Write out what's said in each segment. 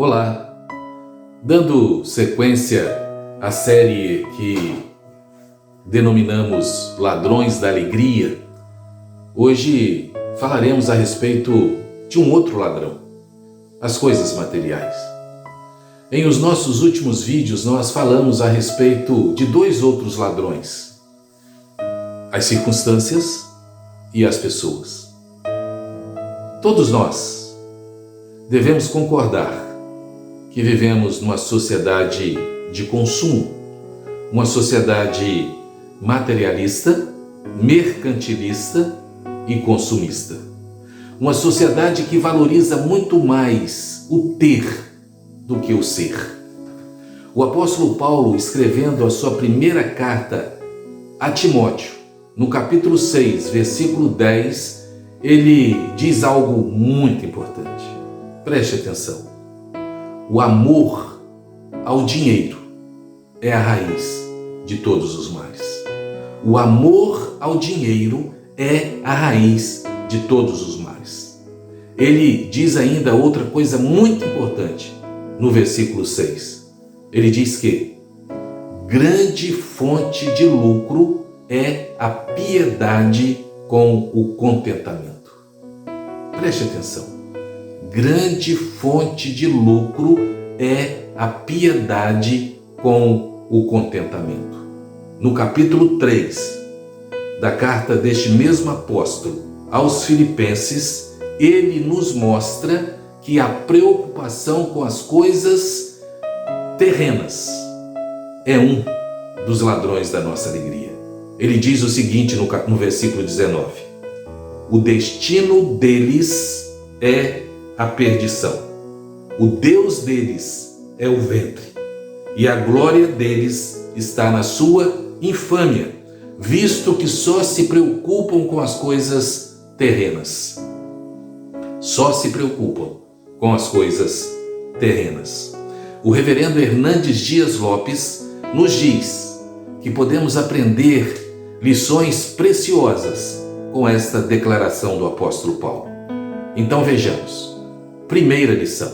Olá! Dando sequência à série que denominamos Ladrões da Alegria, hoje falaremos a respeito de um outro ladrão, as coisas materiais. Em os nossos últimos vídeos nós falamos a respeito de dois outros ladrões, as circunstâncias e as pessoas. Todos nós devemos concordar que vivemos numa sociedade de consumo, uma sociedade materialista, mercantilista e consumista. Uma sociedade que valoriza muito mais o ter do que o ser. O apóstolo Paulo, escrevendo a sua primeira carta a Timóteo, no capítulo 6, versículo 10, ele diz algo muito importante. Preste atenção. O amor ao dinheiro é a raiz de todos os males. O amor ao dinheiro é a raiz de todos os males. Ele diz ainda outra coisa muito importante no versículo 6. Ele diz que grande fonte de lucro é a piedade com o contentamento. Preste atenção. Grande fonte de lucro é a piedade com o contentamento. No capítulo 3 da carta deste mesmo apóstolo aos Filipenses, ele nos mostra que a preocupação com as coisas terrenas é um dos ladrões da nossa alegria. Ele diz o seguinte no versículo 19: o destino deles é a perdição. O Deus deles é o ventre, e a glória deles está na sua infâmia, visto que só se preocupam com as coisas terrenas. Só se preocupam com as coisas terrenas. O reverendo Hernandes Dias Lopes nos diz que podemos aprender lições preciosas com esta declaração do apóstolo Paulo. Então vejamos. Primeira lição.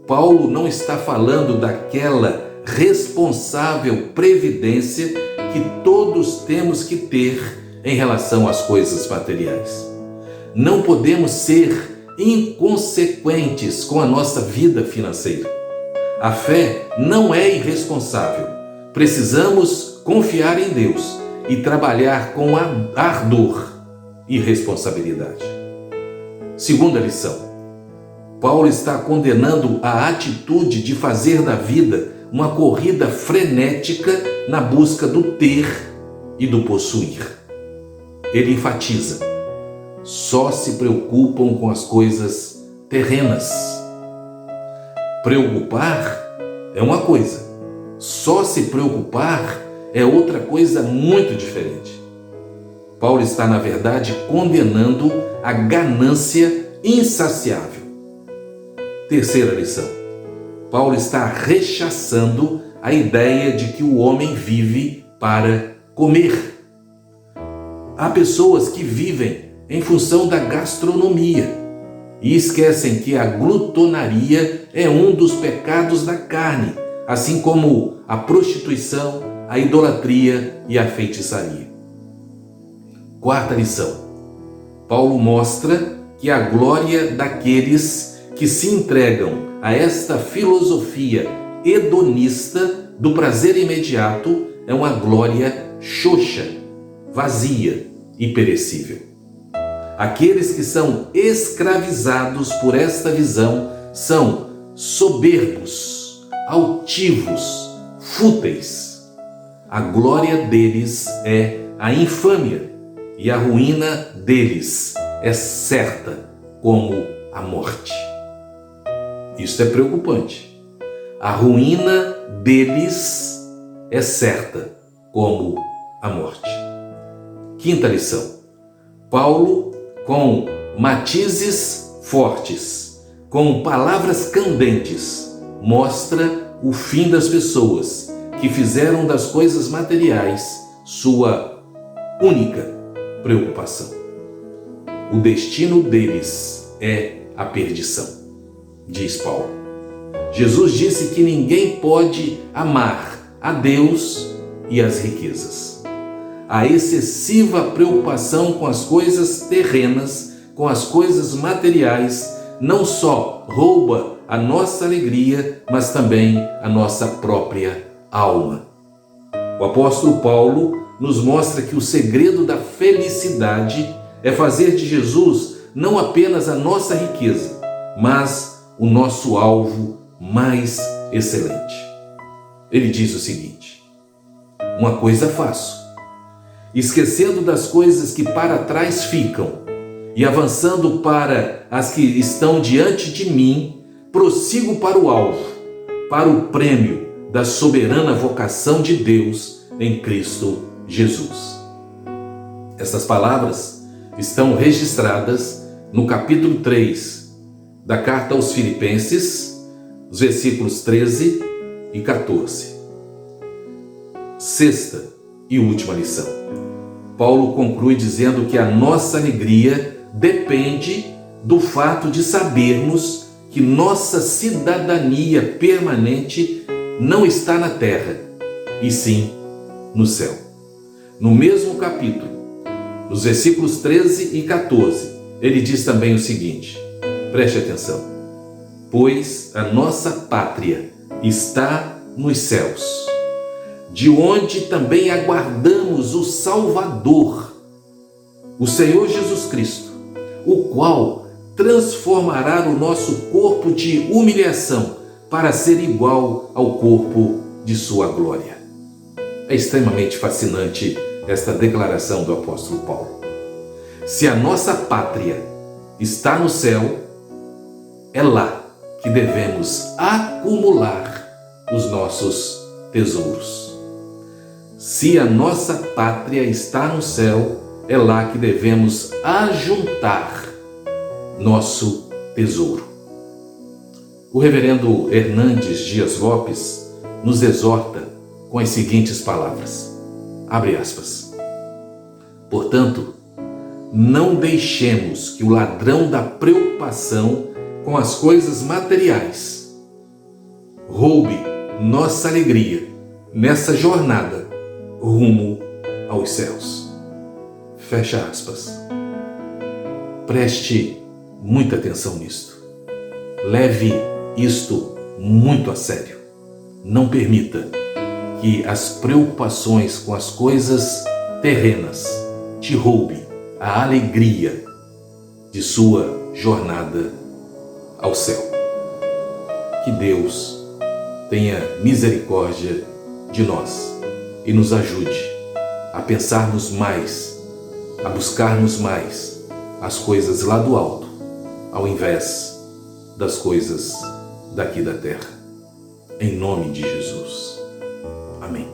Paulo não está falando daquela responsável previdência que todos temos que ter em relação às coisas materiais. Não podemos ser inconsequentes com a nossa vida financeira. A fé não é irresponsável. Precisamos confiar em Deus e trabalhar com ardor e responsabilidade. Segunda lição. Paulo está condenando a atitude de fazer da vida uma corrida frenética na busca do ter e do possuir. Ele enfatiza: só se preocupam com as coisas terrenas. Preocupar é uma coisa, só se preocupar é outra coisa muito diferente. Paulo está, na verdade, condenando a ganância insaciável. Terceira lição. Paulo está rechaçando a ideia de que o homem vive para comer. Há pessoas que vivem em função da gastronomia e esquecem que a glutonaria é um dos pecados da carne, assim como a prostituição, a idolatria e a feitiçaria. Quarta lição. Paulo mostra que a glória daqueles que se entregam a esta filosofia hedonista do prazer imediato é uma glória xoxa, vazia e perecível. Aqueles que são escravizados por esta visão são soberbos, altivos, fúteis. A glória deles é a infâmia e a ruína deles é certa como a morte. Isso é preocupante. A ruína deles é certa como a morte. Quinta lição. Paulo, com matizes fortes, com palavras candentes, mostra o fim das pessoas que fizeram das coisas materiais sua única preocupação. O destino deles é a perdição, diz Paulo. Jesus disse que ninguém pode amar a Deus e as riquezas. A excessiva preocupação com as coisas terrenas, com as coisas materiais, não só rouba a nossa alegria, mas também a nossa própria alma. O apóstolo Paulo nos mostra que o segredo da felicidade é fazer de Jesus não apenas a nossa riqueza, mas o nosso alvo mais excelente. Ele diz o seguinte: uma coisa faço, esquecendo das coisas que para trás ficam e avançando para as que estão diante de mim, prossigo para o alvo, para o prêmio da soberana vocação de Deus em Cristo Jesus. Essas palavras estão registradas no capítulo 3 da carta aos Filipenses, os versículos 13 e 14. Sexta e última lição. Paulo conclui dizendo que a nossa alegria depende do fato de sabermos que nossa cidadania permanente não está na terra, e sim no céu. No mesmo capítulo, nos versículos 13 e 14, ele diz também o seguinte, preste atenção: pois a nossa pátria está nos céus, de onde também aguardamos o Salvador, o Senhor Jesus Cristo, o qual transformará o nosso corpo de humilhação para ser igual ao corpo de sua glória. É extremamente fascinante esta declaração do apóstolo Paulo. Se a nossa pátria está no céu, é lá que devemos acumular os nossos tesouros. Se a nossa pátria está no céu, é lá que devemos ajuntar nosso tesouro. O reverendo Hernandes Dias Lopes nos exorta com as seguintes palavras, abre aspas: portanto, não deixemos que o ladrão da preocupação com as coisas materiais roube nossa alegria nessa jornada rumo aos céus. Fecha aspas. Preste muita atenção nisto. Leve isto muito a sério. Não permita que as preocupações com as coisas terrenas te roubem a alegria de sua jornada ao céu. Que Deus tenha misericórdia de nós e nos ajude a pensarmos mais, a buscarmos mais as coisas lá do alto, ao invés das coisas daqui da terra. Em nome de Jesus. Amém.